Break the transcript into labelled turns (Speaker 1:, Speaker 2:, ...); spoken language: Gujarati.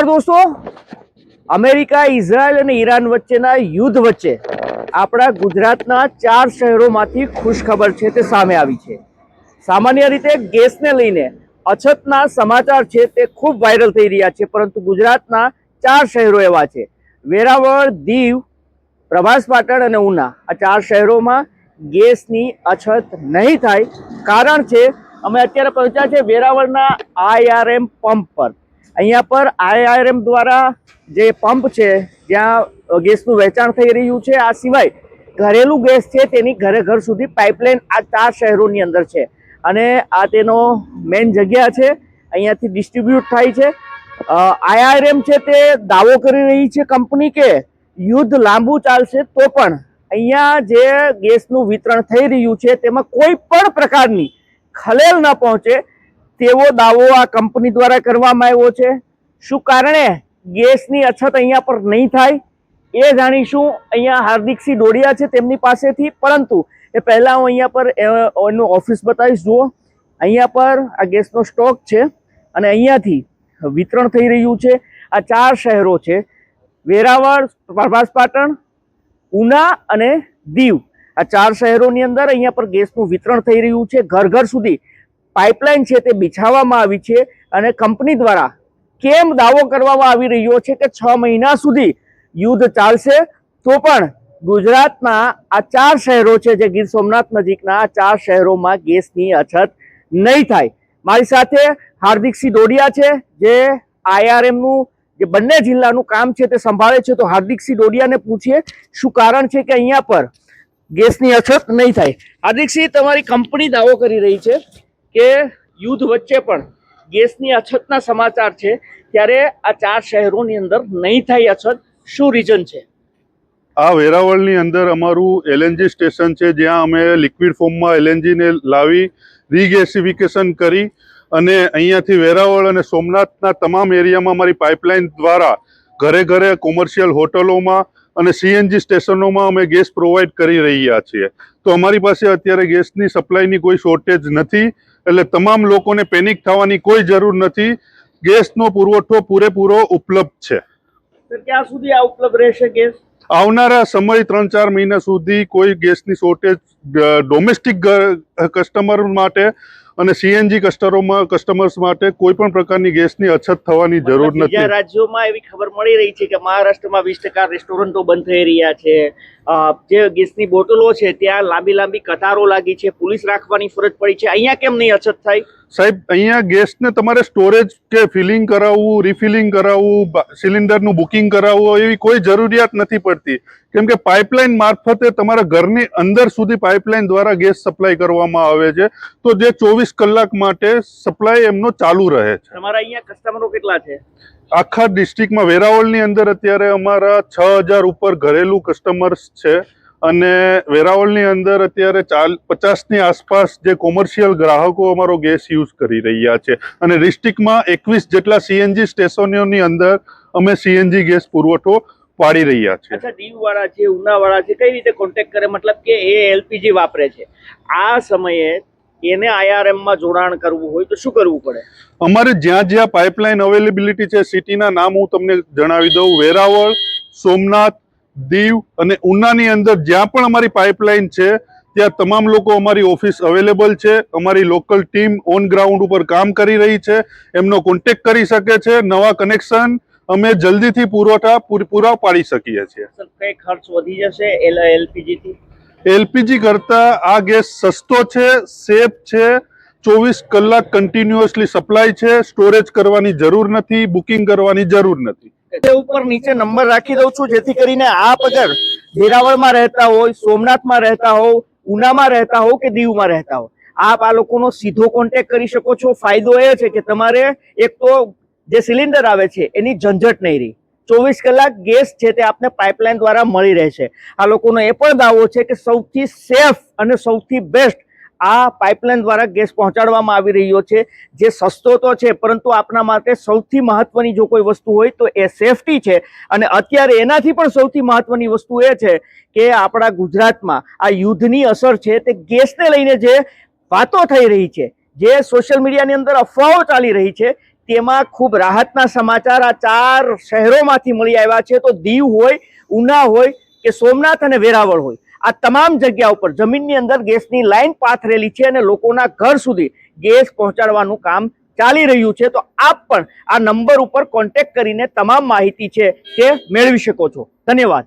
Speaker 1: दोस्तों, अमेरिका, इजरायल અને ઈરાન વચ્ચેના યુદ્ધ વચ્ચે આપણા ગુજરાતના 4 શહેરોમાંથી ખુશખબર છે તે સામે આવી છે। સામાન્ય રીતે ગેસને લઈને અછતના સમાચાર છે તે ખૂબ વાયરલ થઈ રહ્યા છે, પરંતુ ગુજરાતના 4 શહેરો એવા છે, વેરાવળ, દીવ, પ્રભાસ પાટણ અને ઉના। આ 4 શહેરોમાં ગેસની અછત નહીં થાય। કારણ છે અમે અત્યારે પહોંચ્યા છે વેરાવળના IRM પંપ પર। અહીંયા પર IRM દ્વારા જે પંપ છે જ્યાં ગેસનું વેચાણ થઈ રહ્યું છે, આ સિવાય ઘરેલું ગેસ છે તેની ઘરે ઘર સુધી પાઇપલાઇન આ 4 શહેરોની અંદર છે અને આ તેનો મેઇન જગ્યા છે, અહીંયાથી ડિસ્ટ્રીબ્યુટ થાય છે। IRM છે તે દાવો કરી રહી છે કંપની કે યુદ્ધ લાંબુ ચાલશે તો પણ અહીંયા જે ગેસનું વિતરણ થઈ રહ્યું છે તેમાં કોઈ પણ પ્રકારની ખલેલ ન પહોંચે તેવો દાવો આ કંપની દ્વારા કરવામાં આવ્યો છે। શું કારણે ગેસની અછત અહીંયા પર નહીં થાય એ જાણીશું અહીંયા હાર્દિકસિંહ ડોડિયા છે તેમની પાસેથી। પરંતુ એ પહેલા હું અહીંયા પર એનું ઓફિસ બતાવીશ। જુઓ, અહીંયા પર આ ગેસનો સ્ટોક છે અને અહીંયાથી વિતરણ થઈ રહ્યું છે। આ 4 શહેરો છે, વેરાવળ, પ્રભાસ પાટણ, ઉના અને દીવ। આ 4 શહેરોની અંદર અહીંયા પર ગેસનું વિતરણ થઈ રહ્યું છે। ઘર ઘર સુધી પાઇપલાઇન છે તે બિછાવવામાં આવી છે અને કંપની દ્વારા કેમ દાવો કરવામાં આવી રહ્યો છે કે 6 મહિના સુધી યુદ્ધ ચાલશે તો પણ ગુજરાતના આ 4 શહેરો છે જે ગીર સોમનાથ નજીકના આ 4 શહેરોમાં ગેસની અછત નહીં થાય। મારી સાથે હાર્દિકસિંહ ડોડિયા છે જે IRM નું જે બંને જિલ્લાનું કામ છે તે સંભાળે છે। તો હાર્દિકસિંહ ડોડિયાને પૂછીએ શું કારણ છે કે અહીંયા પર ગેસની અછત નહીં થાય। હાર્દિકસિંહ, તમારી કંપની દાવો કરી રહી છે કે યુદ્ધ વચ્ચે પણ ગેસની અછતના સમાચાર છે, ત્યારે આ 4 શહેરોની અંદર નહીં થાય અછત, શું રીઝન છે?
Speaker 2: આ વેરાવળની અંદર અમારું LNG સ્ટેશન છે જ્યાં અમે લિક્વિડ ફોર્મમાં LNG ને લાવી રીગેસિફિકેશન કરી અને અહીંયાથી વેરાવળ અને સોમનાથના તમામ એરિયામાં અમારી પાઇપલાઇન દ્વારા ઘરે ઘરે કોમર્શિયલ હોટલોમાં અને CNG સ્ટેશનોમાં અમે ગેસ પ્રોવાઈડ કરી રહ્યા છીએ। તો અમારી પાસે અત્યારે ગેસની સપ્લાયની કોઈ શોર્ટેજ નથી, એટલે તમામ લોકોને પેનિક થવાની કોઈ જરૂર નથી। ગેસનો પુરવઠો પૂરેપૂરો ઉપલબ્ધ છે।
Speaker 1: ક્યાં સુધી આ ઉપલબ્ધ રહેશે ગેસ?
Speaker 2: આવનારા સમય 3-4 મહિના સુધી કોઈ ગેસની શોર્ટેજ ડોમેસ્ટિક કસ્ટમર માટે અને CNG કસ્ટમર્સ માટે કોઈ પણ પ્રકારની ગેસની અછત થવાની જરૂર નથી।
Speaker 1: બીજા રાજ્યોમાં એવી ખબર મળી રહી છે કે મહારાષ્ટ્રમાં 20% રેસ્ટોરન્ટો બંધ થઈ રહ્યા છે, જે ગેસની બોટલો છે ત્યાં લાંબી કતારો લાગી છે, પોલીસ રાખવાની ફરજ પડી છે, અહીંયા કેમ નહીં અછત થાય?
Speaker 2: સાહેબ, અહીંયા ગેસને તમારે સ્ટોરેજ કે ફિલિંગ કરાવવું, રિફિલિંગ કરાવવું, સિલિન્ડરનું બુકિંગ કરાવવું એવી કોઈ જરૂરિયાત નથી પડતી, કેમ કે પાઇપલાઇન મારફતે તમારા ઘરની અંદર સુધી પાઇપલાઇન દ્વારા ગેસ સપ્લાય કરવામાં આવે છે। તો જે 24 કલાક માટે સપ્લાય એમનો ચાલુ રહે છે।
Speaker 1: તમારા અહીંયા કસ્ટમરો કેટલા છે?
Speaker 2: આખા ડિસ્ટ્રિક્ટમાં વેરાવળની અંદર અત્યારે અમારા 6000 ઉપર ઘરેલું કસ્ટમર્સ છે અને વેરાવળની અંદર અત્યારે 50ની આસપાસ જે કોમર્શિયલ ગ્રાહકો અમારો ગેસ યુઝ કરી રહ્યા છે અને ડિસ્ટ્રિક્ટમાં 21 જેટલા CNG સ્ટેશનોની અંદર અમે CNG ગેસ પુરવઠો પાડી રહ્યા છે।
Speaker 1: અચ્છા, દીવવાળા છે, ઉનાવાળા છે, કઈ રીતે કોન્ટેક્ટ કરે? મતલબ કે એ LPG વાપરે છે, આ સમયે એને IRM માં જોડાણ કરવું હોય તો શું કરવું પડે? અમારે
Speaker 2: જ્યાં પાઇપલાઇન અવેલેબિલિટી છે, સિટીના નામ હું તમને જણાવી દઉં। વેરાવળ, સોમનાથ, દીવ અને ઉનાની અંદર જ્યાં પણ અમારી પાઇપલાઇન છે ત્યાં તમામ લોકો અમારી ઓફિસ અવેલેબલ છે। અમારી લોકલ ટીમ ઓન ગ્રાઉન્ડ ઉપર કામ કરી રહી છે, એમનો કોન્ટેક્ટ કરી શકે છે। નવા કનેક્શન અમે જલ્દીથી પૂરા પાડી શકીએ છીએ।
Speaker 1: કઈ ખર્ચ વધી જશે LPG થી?
Speaker 2: LPG કરતા આ ગેસ સસ્તો છે, સેફ છે, 24 કલાક કન્ટિન્યુઅસલી સપ્લાય છે, સ્ટોરેજ કરવાની જરૂર નથી, બુકિંગ કરવાની જરૂર નથી।
Speaker 1: ઉપર નીચે નંબર રાખી દઉં છું જેથી કરીને આપ અગર વેરાવળમાં રહેતા હોય, સોમનાથમાં રહેતા હો, ઉનામાં રહેતા હો કે દીવમાં રહેતા હો, આપ આ લોકોનો સીધો કોન્ટેક્ટ કરી શકો છો। ફાયદો એ છે કે તમારે એક તો જે સિલિન્ડર આવે છે એની ઝંઝટ નહીં રહી, 24 કલાક ગેસ છે તે આપને પાઇપલાઇન દ્વારા મળી રહેશે। આ લોકોનો એ પણ દાવો છે કે સૌથી સેફ અને સૌથી બેસ્ટ આ પાઇપલાઇન દ્વારા ગેસ પહોંચાડવામાં આવી રહ્યો છે, જે સસ્તો તો છે પરંતુ આપના માટે સૌથી મહત્વની જો કોઈ વસ્તુ હોય તો એ સેફટી છે। અને અત્યારે એનાથી પણ સૌથી મહત્વની વસ્તુ એ છે કે આપણા ગુજરાતમાં આ યુદ્ધની અસર છે તે ગેસને લઈને જે વાતો થઈ રહી છે, જે સોશિયલ મીડિયાની અંદર અફવાઓ ચાલી રહી છે તેમાં ખૂબ રાહતના સમાચાર આ 4 શહેરોમાંથી મળી આવ્યા છે. તો દીવ હોય, ઉના હોય કે સોમનાથ અને વેરાવળ હોય, આ તમામ જગ્યા ઉપર જમીનની અંદર ગેસની લાઈન પાથરેલી છે અને લોકોના ઘર સુધી ગેસ પહોંચાડવાનું કામ ચાલી રહ્યું છે. તો આપ પણ આ નંબર ઉપર કોન્ટેક્ટ કરીને તમામ માહિતી છે તે મેળવી શકો છો. ધન્યવાદ.